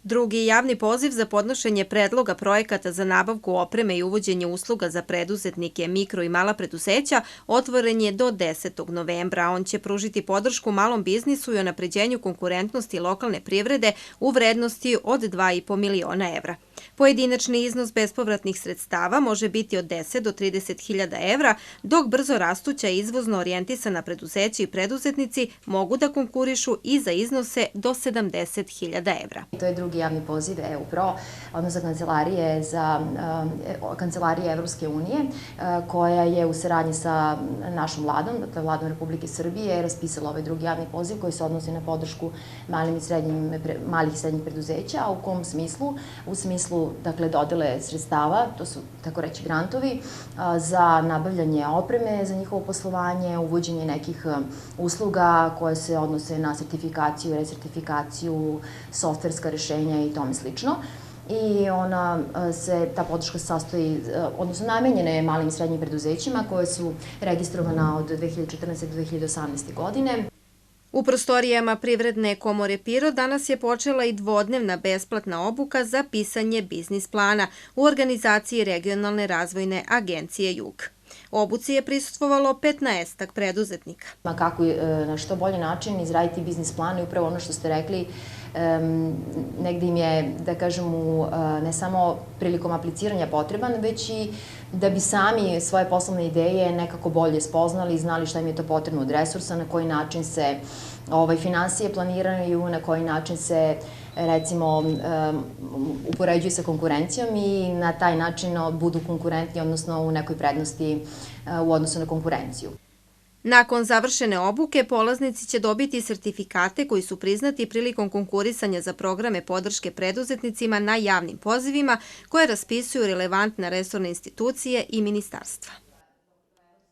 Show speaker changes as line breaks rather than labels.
Drugi javni poziv za podnošenje predloga projekata za nabavku opreme i uvođenje usluga za preduzetnike, mikro i mala preduzeća otvoren je do 10. novembra. On će pružiti podršku malom biznisu i unapređenju konkurentnosti lokalne privrede u vrednosti od 2,5 miliona evra. Pojedinačni iznos bespovratnih sredstava može biti od 10 do 30.000 evra, dok brzo rastuća i izvozno orijentisana preduzeća i preduzetnici mogu da konkurišu i za iznose do 70.000 evra.
To je drugi javni poziv EU Pro, odnosno Kancelarije Evropske unije, koja je u saradnji sa našom vladom, dakle Vladom Republike Srbije, raspisala ovaj drugi javni poziv koji se odnosi na podršku malih i srednjih preduzeća, a u kom smislu? U smislu dodele sredstava, to su tako reći grantovi, za nabavljanje opreme za njihovo poslovanje, uvođenje nekih usluga koje se odnose na sertifikaciju, resertifikaciju, softverska rešenja i tome slično. I ta podrška sastoji, odnosno namenjena je malim i srednjim preduzećima koje su registrovana od 2014. do 2018. godine.
U prostorijama Privredne komore Pirot danas je počela i dvodnevna besplatna obuka za pisanje biznis plana u organizaciji Regionalne razvojne agencije Jug. Obuci je prisustvovalo 15 preduzetnika.
Kako na što bolji način izraditi biznis plan i upravo ono što ste rekli, negde im je, da kažem, ne samo prilikom apliciranja potreban, već i da bi sami svoje poslovne ideje nekako bolje spoznali i znali šta im je to potrebno od resursa, na koji način se finansije planiraju, na koji način se, recimo, upoređuju sa konkurencijom i na taj način budu konkurentni, odnosno u nekoj prednosti u odnosu na konkurenciju.
Nakon završene obuke, polaznici će dobiti sertifikate koji su priznati prilikom konkurisanja za programe podrške preduzetnicima na javnim pozivima koje raspisuju relevantne resorne institucije i ministarstva.